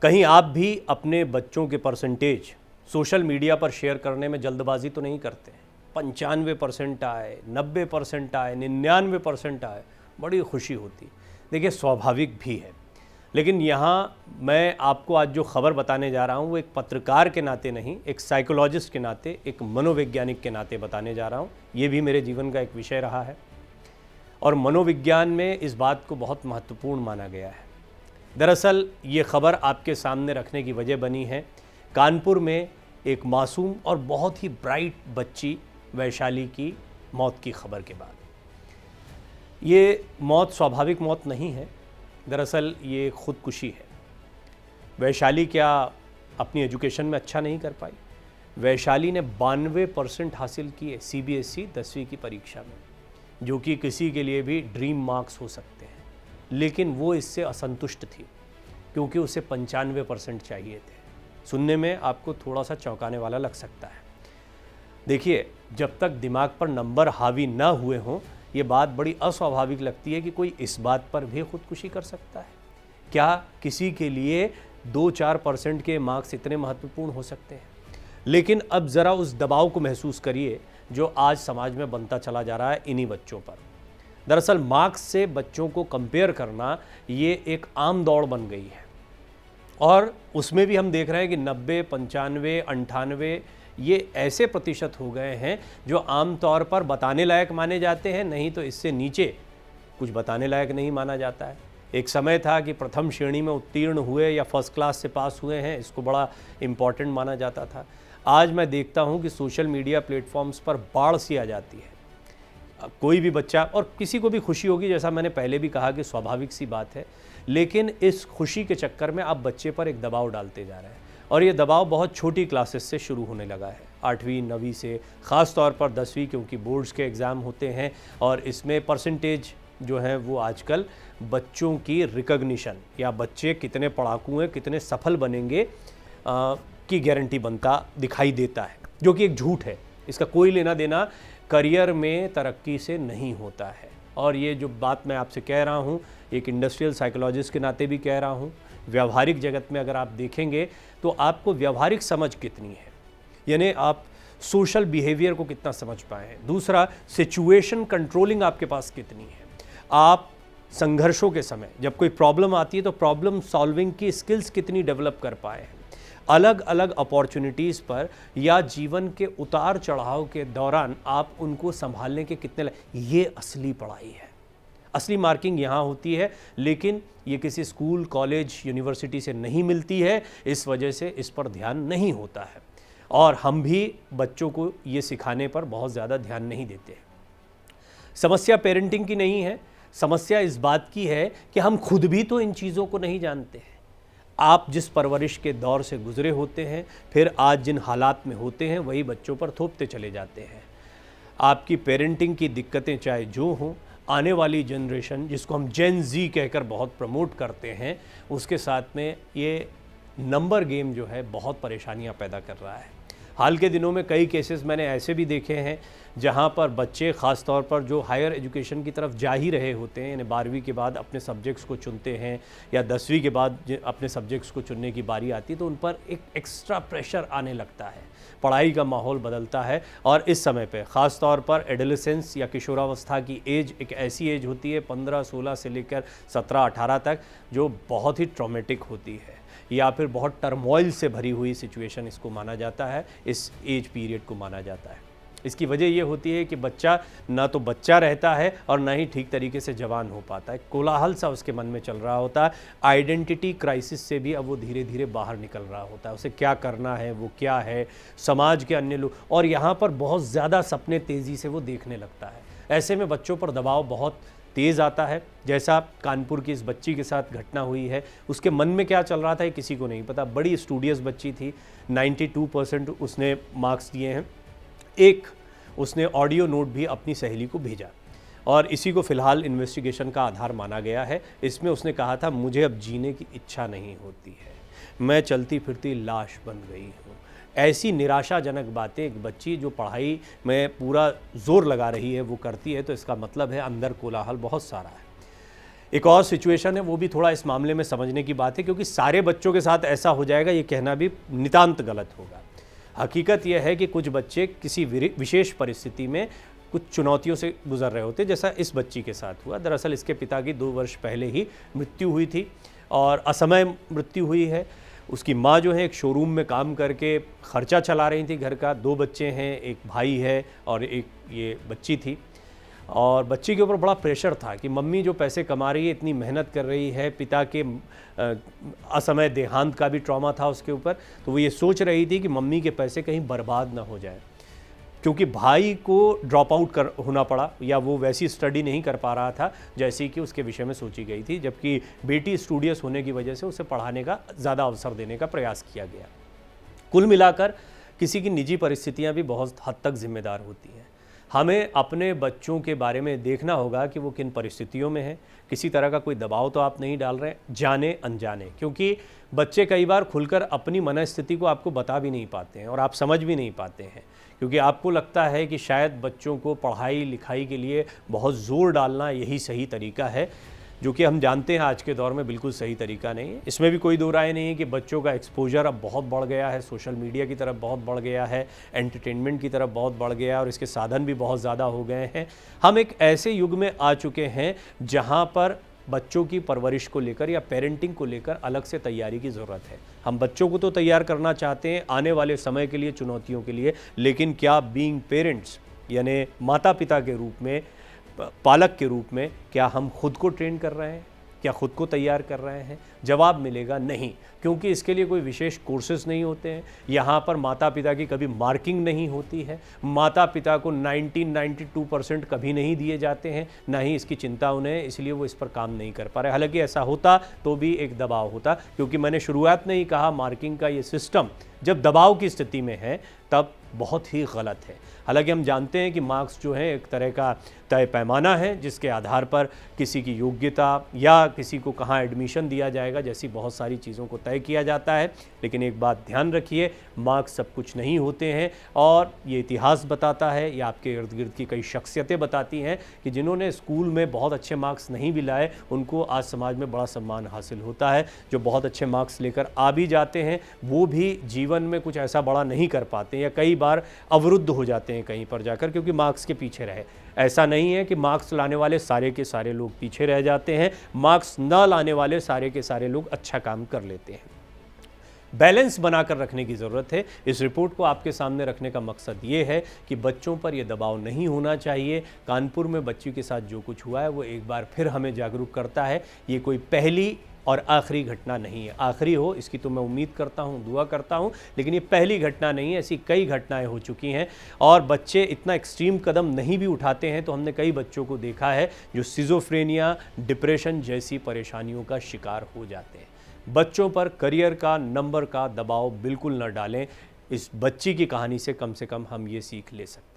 कहीं आप भी अपने बच्चों के परसेंटेज सोशल मीडिया पर शेयर करने में जल्दबाजी तो नहीं करते? 95% आए, 90% आए, 99% आए, बड़ी खुशी होती। देखिए, स्वाभाविक भी है, लेकिन यहाँ मैं आपको आज जो खबर बताने जा रहा हूँ वो एक पत्रकार के नाते नहीं, एक साइकोलॉजिस्ट के नाते, एक मनोवैज्ञानिक के नाते बताने जा रहा हूँ। ये भी मेरे जीवन का एक विषय रहा है और मनोविज्ञान में इस बात को बहुत महत्वपूर्ण माना गया है। दरअसल ये खबर आपके सामने रखने की वजह बनी है कानपुर में एक मासूम और बहुत ही ब्राइट बच्ची वैशाली की मौत की खबर के बाद। ये मौत स्वाभाविक मौत नहीं है, दरअसल ये खुदकुशी है। वैशाली क्या अपनी एजुकेशन में अच्छा नहीं कर पाई? वैशाली ने 92% हासिल किए CBSE 10वीं की परीक्षा में, जो कि किसी के लिए भी ड्रीम मार्क्स हो सकते हैं, लेकिन वो इससे असंतुष्ट थी क्योंकि उसे 95% चाहिए थे। सुनने में आपको थोड़ा सा चौंकाने वाला लग सकता है। देखिए, जब तक दिमाग पर नंबर हावी ना हुए हों, ये बात बड़ी अस्वाभाविक लगती है कि कोई इस बात पर भी खुदकुशी कर सकता है। क्या किसी के लिए 2-4% के मार्क्स इतने महत्वपूर्ण हो सकते हैं? लेकिन अब ज़रा उस दबाव को महसूस करिए जो आज समाज में बनता चला जा रहा है इन्हीं बच्चों पर। दरअसल मार्क्स से बच्चों को कंपेयर करना ये एक आम दौड़ बन गई है और उसमें भी हम देख रहे हैं कि 90, 95, 98 ये ऐसे प्रतिशत हो गए हैं जो आम तौर पर बताने लायक माने जाते हैं, नहीं तो इससे नीचे कुछ बताने लायक नहीं माना जाता है। एक समय था कि प्रथम श्रेणी में उत्तीर्ण हुए या फर्स्ट क्लास से पास हुए हैं, इसको बड़ा इम्पॉर्टेंट माना जाता था। आज मैं देखता हूं कि सोशल मीडिया प्लेटफॉर्म्स पर बाढ़ सी आ जाती है। कोई भी बच्चा, और किसी को भी खुशी होगी, जैसा मैंने पहले भी कहा कि स्वाभाविक सी बात है, लेकिन इस खुशी के चक्कर में आप बच्चे पर एक दबाव डालते जा रहे हैं और ये दबाव बहुत छोटी क्लासेस से शुरू होने लगा है, 8वीं 9वीं से, ख़ास तौर पर 10वीं, क्योंकि बोर्ड्स के एग्ज़ाम होते हैं और इसमें परसेंटेज जो है वो आजकल बच्चों की रिकॉग्निशन या बच्चे कितने पढ़ाकू हैं, कितने सफल बनेंगे की गारंटी बनता दिखाई देता है, जो कि एक झूठ है। इसका कोई लेना देना करियर में तरक्की से नहीं होता है। और ये जो बात मैं आपसे कह रहा हूँ, एक इंडस्ट्रियल साइकोलॉजिस्ट के नाते भी कह रहा हूँ, व्यावहारिक जगत में अगर आप देखेंगे तो आपको व्यावहारिक समझ कितनी है, यानी आप सोशल बिहेवियर को कितना समझ पाए हैं। दूसरा, सिचुएशन कंट्रोलिंग आपके पास कितनी है। आप संघर्षों के समय जब कोई प्रॉब्लम आती है तो प्रॉब्लम सॉल्विंग की स्किल्स कितनी डेवलप कर पाए हैं। अलग अलग अपॉर्चुनिटीज़ पर या जीवन के उतार चढ़ाव के दौरान आप उनको संभालने के कितने, ये असली पढ़ाई है। असली मार्किंग यहाँ होती है, लेकिन ये किसी स्कूल, कॉलेज, यूनिवर्सिटी से नहीं मिलती है। इस वजह से इस पर ध्यान नहीं होता है और हम भी बच्चों को ये सिखाने पर बहुत ज़्यादा ध्यान नहीं देते हैं। समस्या पेरेंटिंग की नहीं है, समस्या इस बात की है कि हम खुद भी तो इन चीज़ों को नहीं जानते हैं। आप जिस परवरिश के दौर से गुजरे होते हैं, फिर आज जिन हालात में होते हैं, वही बच्चों पर थोपते चले जाते हैं। आपकी पेरेंटिंग की दिक्कतें चाहे जो हों, आने वाली जनरेशन जिसको हम जेन ज़ी कहकर बहुत प्रमोट करते हैं, उसके साथ में ये नंबर गेम जो है बहुत परेशानियां पैदा कर रहा है। हाल के दिनों में कई केसेस मैंने ऐसे भी देखे हैं जहां पर बच्चे, ख़ास तौर पर जो हायर एजुकेशन की तरफ जा ही रहे होते हैं, यानी 12वीं के बाद अपने सब्जेक्ट्स को चुनते हैं या 10वीं के बाद अपने सब्जेक्ट्स को चुनने की बारी आती है, तो उन पर एक एक्स्ट्रा प्रेशर आने लगता है, पढ़ाई का माहौल बदलता है। और इस समय पे ख़ास तौर पर एडोलेसेंस या किशोरावस्था की एज एक ऐसी एज होती है 15-16 से लेकर 17-18 तक, जो बहुत ही ट्रॉमेटिक होती है या फिर बहुत टर्मोइल से भरी हुई सिचुएशन इसको माना जाता है, इस एज पीरियड को माना जाता है। इसकी वजह ये होती है कि बच्चा ना तो बच्चा रहता है और ना ही ठीक तरीके से जवान हो पाता है। कोलाहल सा उसके मन में चल रहा होता है। आइडेंटिटी क्राइसिस से भी अब वो धीरे धीरे बाहर निकल रहा होता है। उसे क्या करना है, वो क्या है, समाज के अन्य लोग, और यहाँ पर बहुत ज़्यादा सपने तेज़ी से वो देखने लगता है। ऐसे में बच्चों पर दबाव बहुत तेज़ आता है। जैसा कानपुर की इस बच्ची के साथ घटना हुई है, उसके मन में क्या चल रहा था ये किसी को नहीं पता। बड़ी स्टूडियस बच्ची थी, 92% उसने मार्क्स दिए हैं। एक उसने ऑडियो नोट भी अपनी सहेली को भेजा और इसी को फ़िलहाल इन्वेस्टिगेशन का आधार माना गया है। इसमें उसने कहा था, मुझे अब जीने की इच्छा नहीं होती है, मैं चलती फिरती लाश बन गई हूँ। ऐसी निराशाजनक बातें एक बच्ची जो पढ़ाई में पूरा जोर लगा रही है वो करती है, तो इसका मतलब है अंदर कोलाहल बहुत सारा है। एक और सिचुएशन है, वो भी थोड़ा इस मामले में समझने की बात है, क्योंकि सारे बच्चों के साथ ऐसा हो जाएगा ये कहना भी नितांत गलत होगा। हकीकत यह है कि कुछ बच्चे किसी विशेष परिस्थिति में कुछ चुनौतियों से गुजर रहे होते, जैसा इस बच्ची के साथ हुआ। दरअसल इसके पिता की 2 वर्ष पहले ही मृत्यु हुई थी और असमय मृत्यु हुई है। उसकी माँ जो है एक शोरूम में काम करके खर्चा चला रही थी घर का। 2 बच्चे हैं, एक भाई है और एक ये बच्ची थी। और बच्ची के ऊपर बड़ा प्रेशर था कि मम्मी जो पैसे कमा रही है, इतनी मेहनत कर रही है, पिता के असमय देहांत का भी ट्रॉमा था उसके ऊपर, तो वो ये सोच रही थी कि मम्मी के पैसे कहीं बर्बाद ना हो जाए। क्योंकि भाई को ड्रॉप आउट होना पड़ा, या वो वैसी स्टडी नहीं कर पा रहा था जैसी कि उसके विषय में सोची गई थी, जबकि बेटी स्टूडियस होने की वजह से उसे पढ़ाने का ज़्यादा अवसर देने का प्रयास किया गया। कुल मिलाकर किसी की निजी परिस्थितियां भी बहुत हद तक जिम्मेदार होती हैं। हमें अपने बच्चों के बारे में देखना होगा कि वो किन परिस्थितियों में हैं। किसी तरह का कोई दबाव तो आप नहीं डाल रहे, जाने अनजाने, क्योंकि बच्चे कई बार खुलकर अपनी मनस्थिति को आपको बता भी नहीं पाते हैं और आप समझ भी नहीं पाते हैं, क्योंकि आपको लगता है कि शायद बच्चों को पढ़ाई लिखाई के लिए बहुत ज़ोर डालना यही सही तरीका है, जो कि हम जानते हैं आज के दौर में बिल्कुल सही तरीका नहीं है। इसमें भी कोई दो राय नहीं है कि बच्चों का एक्सपोजर अब बहुत बढ़ गया है, सोशल मीडिया की तरफ बहुत बढ़ गया है, एंटरटेनमेंट की तरफ बहुत बढ़ गया है और इसके साधन भी बहुत ज़्यादा हो गए हैं। हम एक ऐसे युग में आ चुके हैं जहाँ पर बच्चों की परवरिश को लेकर या पेरेंटिंग को लेकर अलग से तैयारी की ज़रूरत है। हम बच्चों को तो तैयार करना चाहते हैं आने वाले समय के लिए, चुनौतियों के लिए, लेकिन क्या बीइंग पेरेंट्स यानी माता पिता के रूप में, पालक के रूप में, क्या हम खुद को ट्रेन कर रहे हैं? क्या खुद को तैयार कर रहे हैं? जवाब मिलेगा नहीं, क्योंकि इसके लिए कोई विशेष कोर्सेज नहीं होते हैं। यहाँ पर माता पिता की कभी मार्किंग नहीं होती है, माता पिता को 92% कभी नहीं दिए जाते हैं, ना ही इसकी चिंता उन्हें, इसलिए वो इस पर काम नहीं कर पा रहे। हालांकि ऐसा होता तो भी एक दबाव होता, क्योंकि मैंने शुरुआत में ही कहा मार्किंग का ये सिस्टम जब दबाव की स्थिति में है तब बहुत ही गलत है। हालांकि हम जानते हैं कि मार्क्स जो है एक तरह का तय पैमाना है जिसके आधार पर किसी की योग्यता या किसी को कहाँ एडमिशन दिया जाएगा जैसी बहुत सारी चीज़ों को तय किया जाता है। लेकिन एक बात ध्यान रखिए, मार्क्स सब कुछ नहीं होते हैं और ये इतिहास बताता है या आपके इर्द गिर्द की कई शख्सियतें बताती हैं कि जिन्होंने स्कूल में बहुत अच्छे मार्क्स नहीं भी लाए उनको आज समाज में बड़ा सम्मान हासिल होता है। जो बहुत अच्छे मार्क्स लेकर आ भी जाते हैं वो भी जीवन में कुछ ऐसा बड़ा नहीं कर पाते या कई बार अवरुद्ध हो जाते हैं कहीं पर जाकर, क्योंकि मार्क्स के पीछे रहे। ऐसा नहीं है कि मार्क्स लाने वाले सारे के सारे लोग पीछे रह जाते हैं, मार्क्स न लाने वाले सारे के सारे लोग अच्छा काम कर लेते हैं। बैलेंस बनाकर रखने की ज़रूरत है। इस रिपोर्ट को आपके सामने रखने का मकसद ये है कि बच्चों पर यह दबाव नहीं होना चाहिए। कानपुर में बच्ची के साथ जो कुछ हुआ है वो एक बार फिर हमें जागरूक करता है। ये कोई पहली और आखिरी घटना नहीं है। आखिरी हो इसकी तो मैं उम्मीद करता हूँ, दुआ करता हूँ, लेकिन ये पहली घटना नहीं है। ऐसी कई घटनाएं हो चुकी हैं और बच्चे इतना एक्सट्रीम कदम नहीं भी उठाते हैं तो हमने कई बच्चों को देखा है जो सिजोफ्रेनिया, डिप्रेशन जैसी परेशानियों का शिकार हो जाते हैं। बच्चों पर करियर का, नंबर का दबाव बिल्कुल न डालें। इस बच्ची की कहानी से कम हम ये सीख ले सकते हैं।